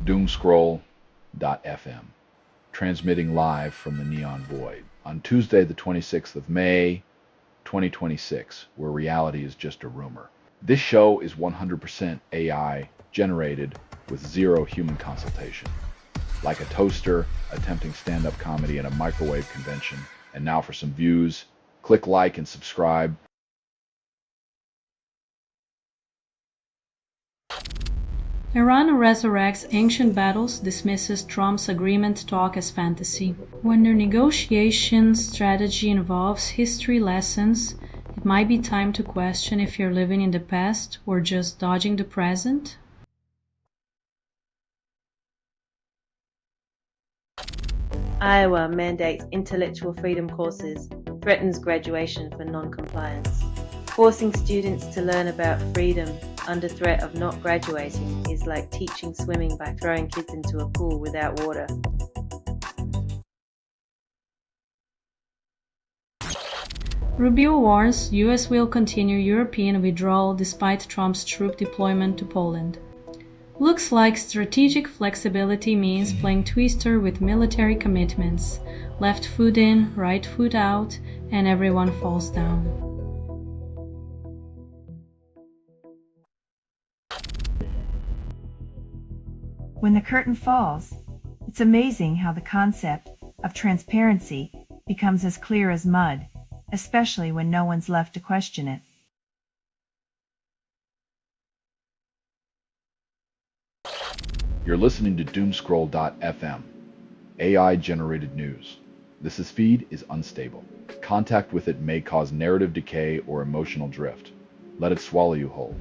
Doomscroll.fm, transmitting live from the Neon Void on Tuesday, the 26th of May, 2026, where reality is just a rumor. This show is 100% AI generated with zero human consultation. Like a toaster attempting stand-up comedy at a microwave convention. And now for some views. Click like and subscribe. Iran resurrects ancient battles, dismisses Trump's agreement talk as fantasy. When your negotiation strategy involves history lessons, it might be time to question if you're living in the past or just dodging the present. Iowa mandates intellectual freedom courses, threatens graduation for non-compliance. Forcing students to learn about freedom under threat of not graduating is like teaching swimming by throwing kids into a pool without water. Rubio warns US will continue European withdrawal despite Trump's troop deployment to Poland. Looks like strategic flexibility means playing twister with military commitments. Left foot in, right foot out, and everyone falls down. When the curtain falls, it's amazing how the concept of transparency becomes as clear as mud, especially when no one's left to question it. You're listening to Doomscroll.fm, AI-generated news. This feed is unstable. Contact with it may cause narrative decay or emotional drift. Let it swallow you whole.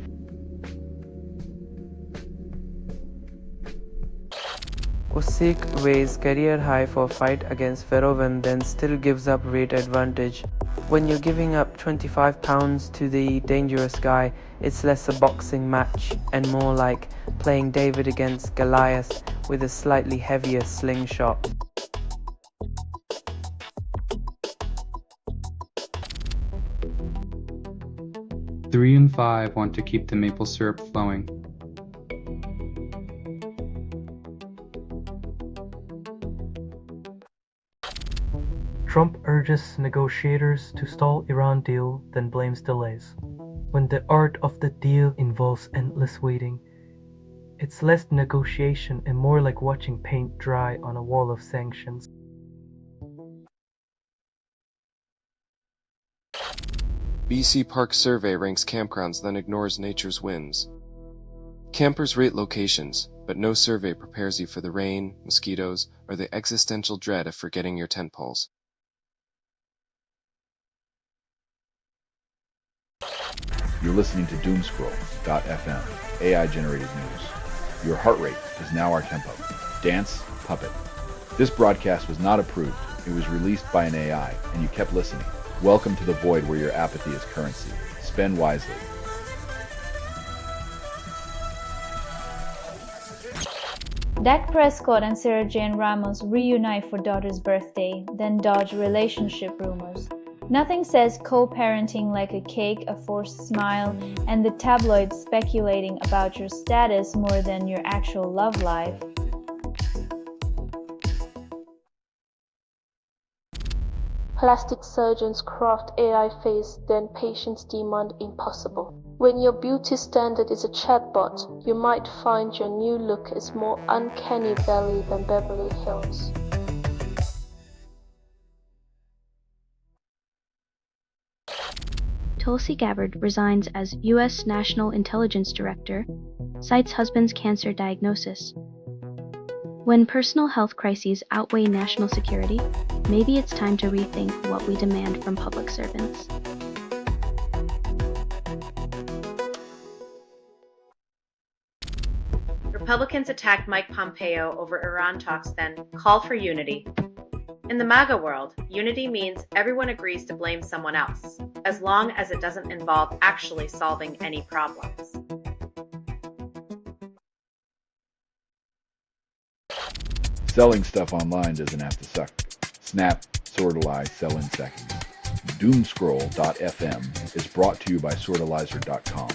Usyk weighs career high for fight against Ferovan, then still gives up weight advantage. When you're giving up 25 pounds to the dangerous guy, it's less a boxing match and more like playing David against Goliath with a slightly heavier slingshot. Three in five want to keep the maple syrup flowing. Trump urges negotiators to stall Iran deal, then blames delays. When the art of the deal involves endless waiting, it's less negotiation and more like watching paint dry on a wall of sanctions. BC Park Survey ranks campgrounds then ignores nature's whims. Campers rate locations, but no survey prepares you for the rain, mosquitoes, or the existential dread of forgetting your tent poles. You're listening to Doomscroll.fm, AI-generated news. Your heart rate is now our tempo. Dance, puppet. This broadcast was not approved. It was released by an AI, and you kept listening. Welcome to the void where your apathy is currency. Spend wisely. Dak Prescott and Sarah Jane Ramos reunite for daughter's birthday, then dodge relationship rumors. Nothing says co-parenting like a cake, a forced smile, and the tabloids speculating about your status more than your actual love life. Plastic surgeons craft AI face, then patients demand impossible. When your beauty standard is a chatbot, you might find your new look is more uncanny valley than Beverly Hills. Tulsi Gabbard resigns as U.S. National Intelligence Director, cites husband's cancer diagnosis. When personal health crises outweigh national security, maybe it's time to rethink what we demand from public servants. Republicans attacked Mike Pompeo over Iran talks, then call for unity. In the MAGA world, unity means everyone agrees to blame someone else, as long as it doesn't involve actually solving any problems. Selling stuff online doesn't have to suck. Snap, Sortalize, sell in seconds. Doomscroll.fm is brought to you by Sortalizer.com.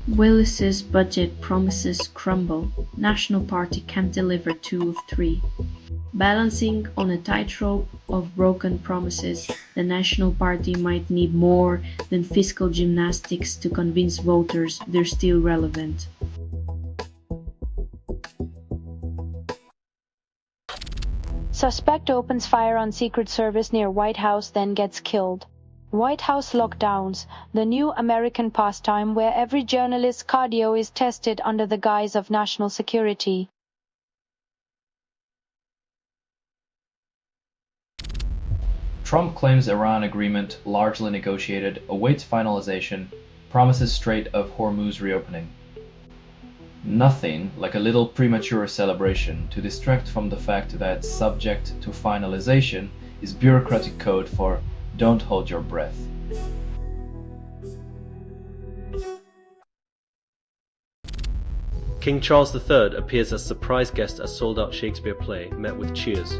Willis's budget promises crumble. National Party can't deliver 2 of 3. Balancing on a tightrope of broken promises, the National Party might need more than fiscal gymnastics to convince voters they're still relevant. Suspect opens fire on Secret Service near White House, then gets killed. White House lockdowns, the new American pastime where every journalist's cardio is tested under the guise of national security. Trump claims Iran agreement, largely negotiated, awaits finalization, promises Strait of Hormuz reopening. Nothing like a little premature celebration to distract from the fact that subject to finalization is bureaucratic code for don't hold your breath. King Charles III appears as surprise guest at sold-out Shakespeare play, met with cheers.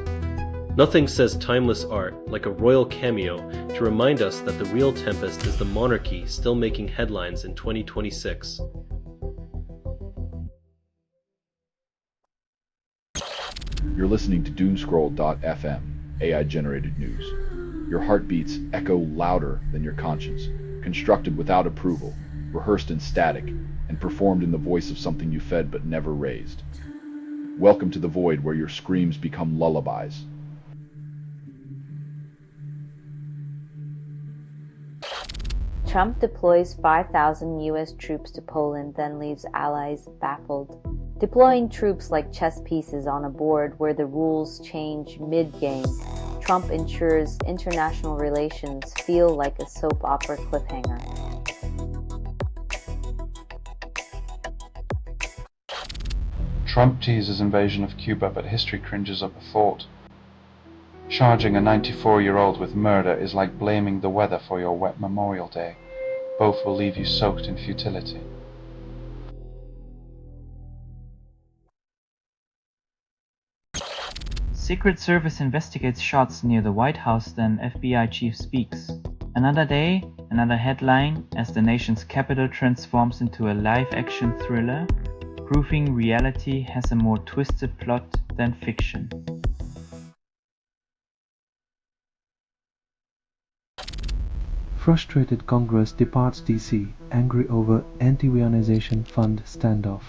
Nothing says timeless art like a royal cameo to remind us that the real tempest is the monarchy still making headlines in 2026. You're listening to Doomscroll.fm, AI-generated news. Your heartbeats echo louder than your conscience, constructed without approval, rehearsed in static, and performed in the voice of something you fed but never raised. Welcome to the void where your screams become lullabies. Trump deploys 5,000 U.S. troops to Poland, then leaves allies baffled. Deploying troops like chess pieces on a board where the rules change mid-game, Trump ensures international relations feel like a soap opera cliffhanger. Trump teases invasion of Cuba, but history cringes up a thought. Charging a 94-year-old with murder is like blaming the weather for your wet Memorial Day. Both will leave you soaked in futility. Secret Service investigates shots near the White House, then FBI chief speaks. Another day, another headline, as the nation's capital transforms into a live-action thriller, proving reality has a more twisted plot than fiction. Frustrated Congress departs D.C., angry over anti-weaponization fund standoff.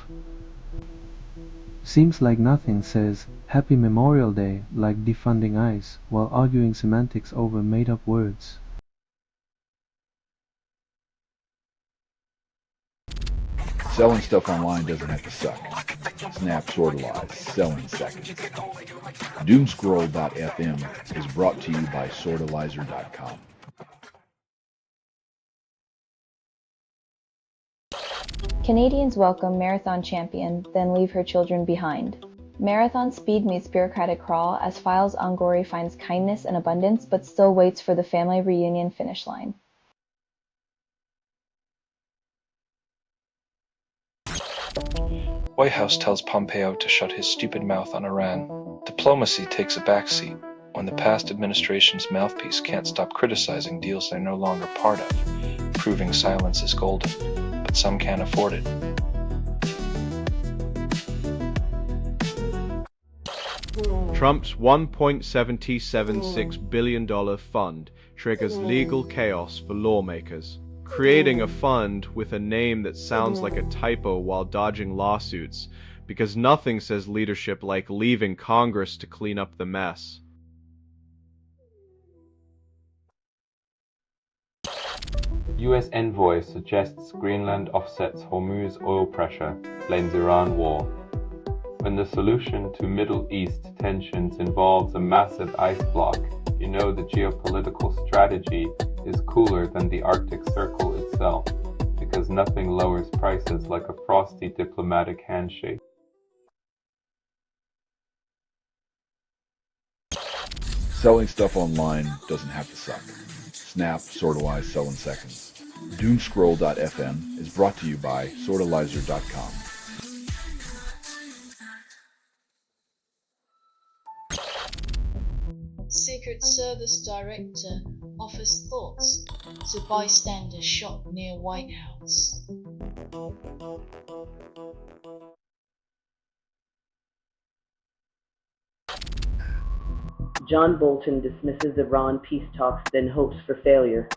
Seems like nothing says Happy Memorial Day like defunding ICE while arguing semantics over made-up words. Selling stuff online doesn't have to suck. Snap, sort of lies, sell in seconds. Doomscroll.fm is brought to you by sortalizer.com. Canadians welcome marathon champion, then leave her children behind. Marathon speed meets bureaucratic crawl as Files Ongori finds kindness and abundance but still waits for the family reunion finish line. White House tells Pompeo to shut his stupid mouth on Iran. Diplomacy takes a backseat when the past administration's mouthpiece can't stop criticizing deals they're no longer part of, proving silence is golden, but some can't afford it. Trump's $1.776 billion fund triggers legal chaos for lawmakers. Creating a fund with a name that sounds like a typo while dodging lawsuits, because nothing says leadership like leaving Congress to clean up the mess. US envoy suggests Greenland offsets Hormuz oil pressure, blames Iran war. When the solution to Middle East tensions involves a massive ice block, you know the geopolitical strategy is cooler than the Arctic Circle itself, because nothing lowers prices like a frosty diplomatic handshake. Selling stuff online doesn't have to suck. Snap, sortalize, sell in seconds. Doomscroll.fm is brought to you by sortalizer.com. Secret Service Director offers thoughts to bystander shot near White House. John Bolton dismisses Iran peace talks, then hopes for failure.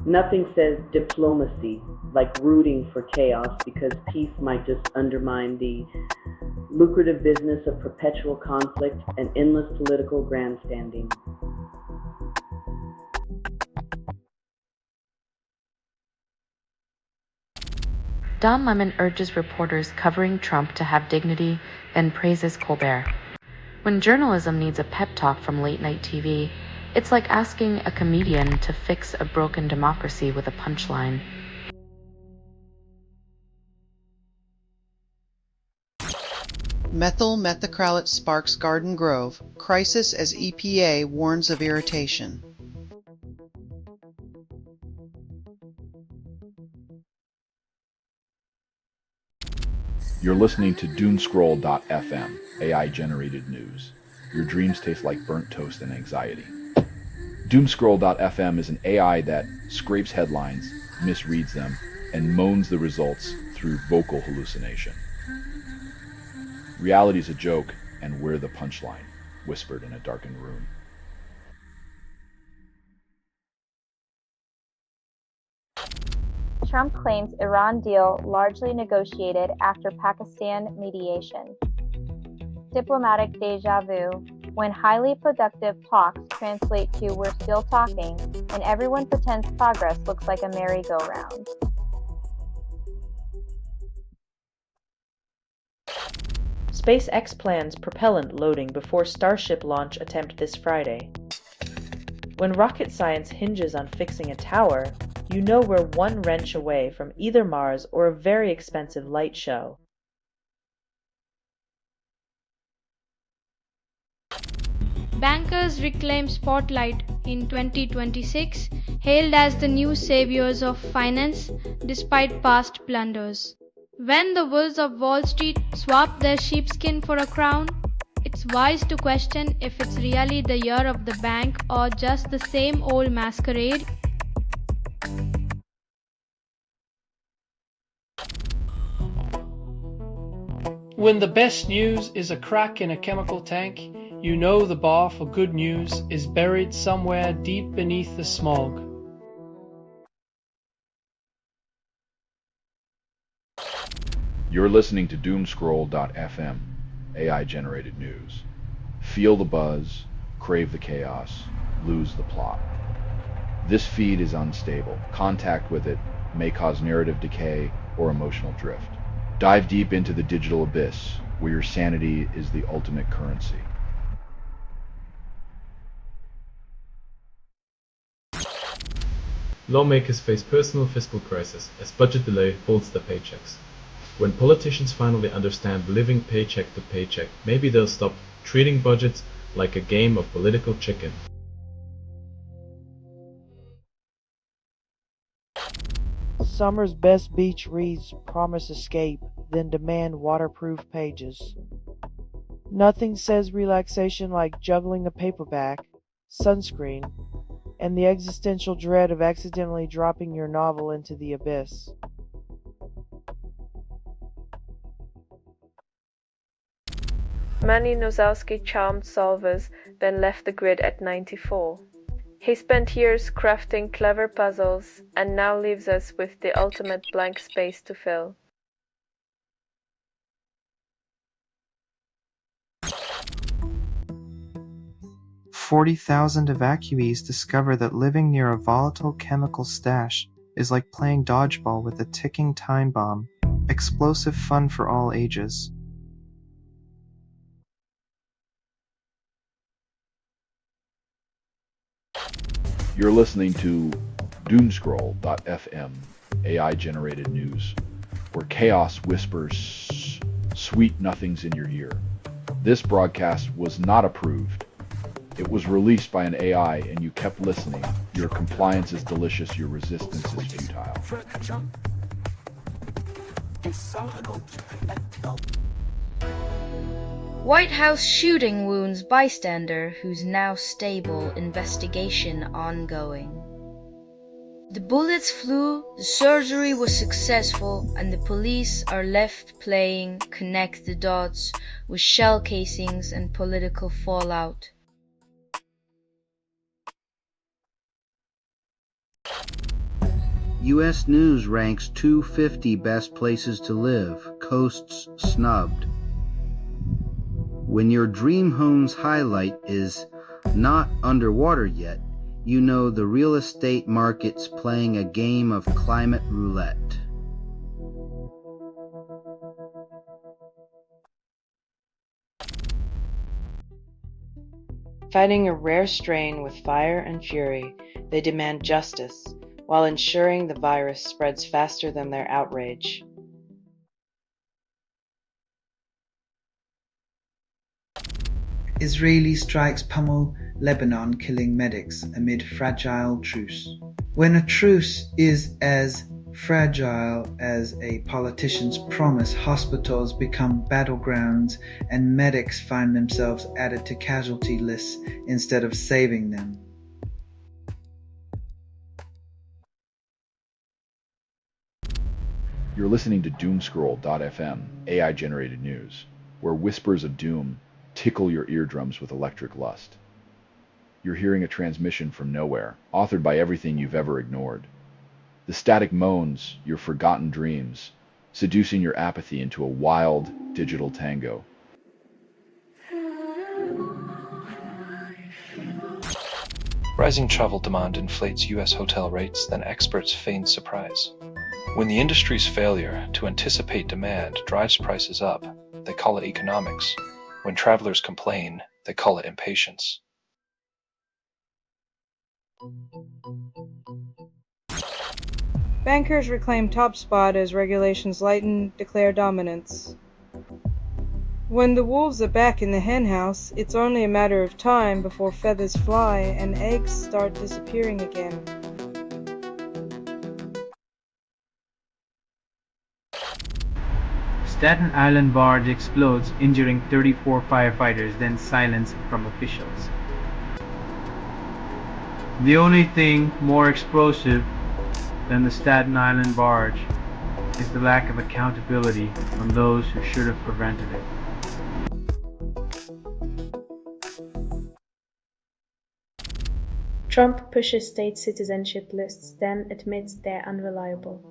Nothing says diplomacy like rooting for chaos, because peace might just undermine the lucrative business of perpetual conflict and endless political grandstanding. Don Lemon urges reporters covering Trump to have dignity, then praises Colbert. When journalism needs a pep talk from late-night TV, it's like asking a comedian to fix a broken democracy with a punchline. Methyl methacrylate sparks Garden Grove. Crisis as EPA warns of irritation. You're listening to Doomscroll.fm, AI-generated news. Your dreams taste like burnt toast and anxiety. Doomscroll.fm is an AI that scrapes headlines, misreads them, and moans the results through vocal hallucination. Reality's a joke, and we're the punchline, whispered in a darkened room. Trump claims Iran deal largely negotiated after Pakistan mediation. Diplomatic déjà vu, when highly productive talks translate to we're still talking, and everyone pretends progress looks like a merry-go-round. SpaceX plans propellant loading before Starship launch attempt this Friday. When rocket science hinges on fixing a tower, you know we're one wrench away from either Mars or a very expensive light show. Bankers reclaim spotlight in 2026, hailed as the new saviors of finance despite past blunders. When the wolves of Wall Street swap their sheepskin for a crown, it's wise to question if it's really the year of the bank or just the same old masquerade. When the best news is a crack in a chemical tank, you know the bar for good news is buried somewhere deep beneath the smog. You're listening to Doomscroll.fm, AI-generated news. Feel the buzz, crave the chaos, lose the plot. This feed is unstable. Contact with it may cause narrative decay or emotional drift. Dive deep into the digital abyss, where your sanity is the ultimate currency. Lawmakers face personal fiscal crisis as budget delay holds their paychecks. When politicians finally understand living paycheck to paycheck, maybe they'll stop treating budgets like a game of political chicken. Summer's best beach reads promise escape, then demand waterproof pages. Nothing says relaxation like juggling a paperback, sunscreen, and the existential dread of accidentally dropping your novel into the abyss. Manny Nozowski charmed solvers, then left the grid at 94. He spent years crafting clever puzzles, and now leaves us with the ultimate blank space to fill. "40,000 evacuees discover that living near a volatile chemical stash is like playing dodgeball with a ticking time bomb. Explosive fun for all ages." You're listening to Doomscroll.fm, AI-generated news, where chaos whispers sweet nothings in your ear. This broadcast was not approved. It was released by an AI and you kept listening. Your compliance is delicious, your resistance is futile. White House shooting wounds bystander who's now stable, investigation ongoing. The bullets flew, the surgery was successful, and the police are left playing connect the dots with shell casings and political fallout. U.S. News ranks 250 best places to live, coasts snubbed. When your dream home's highlight is not underwater yet, you know the real estate market's playing a game of climate roulette. Fighting a rare strain with fire and fury, they demand justice, while ensuring the virus spreads faster than their outrage. Israeli strikes pummel Lebanon, killing medics amid fragile truce. When a truce is as fragile as a politician's promise, hospitals become battlegrounds and medics find themselves added to casualty lists instead of saving them. You're listening to Doomscroll.fm, AI-generated news, where whispers of doom tickle your eardrums with electric lust. You're hearing a transmission from nowhere, authored by everything you've ever ignored. The static moans your forgotten dreams, seducing your apathy into a wild digital tango. Rising travel demand inflates U.S. hotel rates, then experts feign surprise. When the industry's failure to anticipate demand drives prices up, they call it economics. When travelers complain, they call it impatience. Bankers reclaim top spot as regulations lighten, declare dominance. When the wolves are back in the henhouse, it's only a matter of time before feathers fly and eggs start disappearing again. Staten Island barge explodes, injuring 34 firefighters, then silence from officials. The only thing more explosive than the Staten Island barge is the lack of accountability from those who should have prevented it. Trump pushes state citizenship lists, then admits they're unreliable.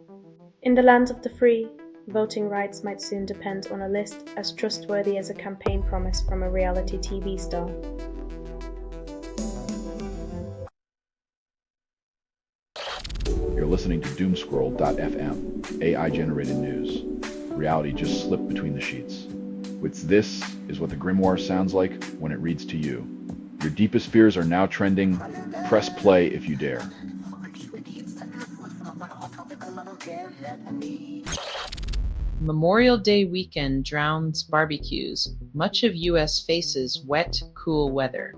In the land of the free, voting rights might soon depend on a list as trustworthy as a campaign promise from a reality TV star. You're listening to Doomscroll.fm, AI-generated news. Reality just slipped between the sheets. This is what the grimoire sounds like when it reads to you. Your deepest fears are now trending. Press play if you dare. Memorial Day weekend drowns barbecues. Much of U.S. faces wet, cool weather.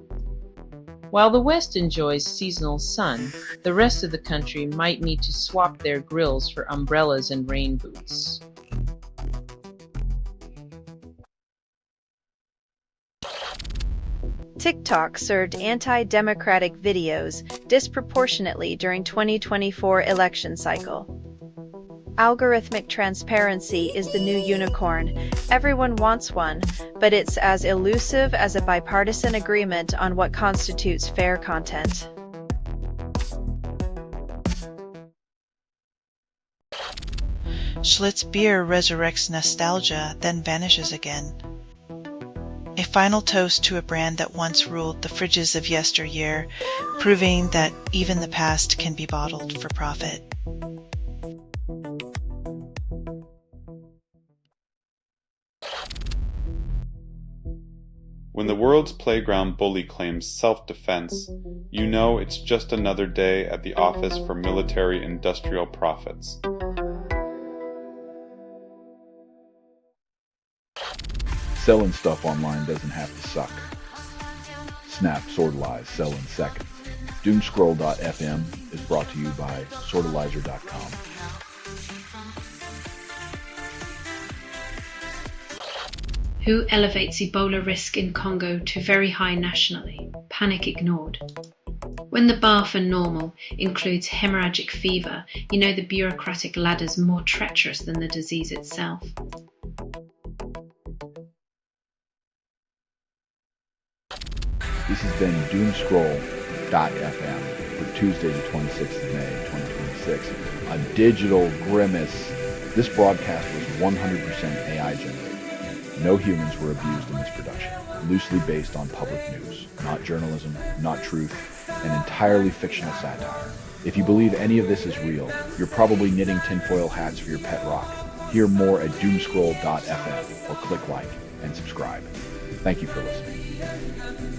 While the West enjoys seasonal sun, the rest of the country might need to swap their grills for umbrellas and rain boots. TikTok served anti-democratic videos disproportionately during 2024 election cycle. Algorithmic transparency is the new unicorn. Everyone wants one, but it's as elusive as a bipartisan agreement on what constitutes fair content. Schlitz beer resurrects nostalgia, then vanishes again. A final toast to a brand that once ruled the fridges of yesteryear, proving that even the past can be bottled for profit. When the world's playground bully claims self-defense, you know it's just another day at the Office for Military Industrial Profits. Selling stuff online doesn't have to suck. Snap, Sortalize, sell in seconds. Doomscroll.fm is brought to you by Sortalizer.com. Who elevates Ebola risk in Congo to very high nationally? Panic ignored. When the bar for normal includes hemorrhagic fever, you know the bureaucratic ladder's more treacherous than the disease itself. This has been Doomscroll.fm for Tuesday the 26th of May, 2026. A digital grimace. This broadcast was 100% AI generated. No humans were abused in this production. Loosely based on public news. Not journalism, not truth, and entirely fictional satire. If you believe any of this is real, you're probably knitting tinfoil hats for your pet rock. Hear more at Doomscroll.fm or click like and subscribe. Thank you for listening.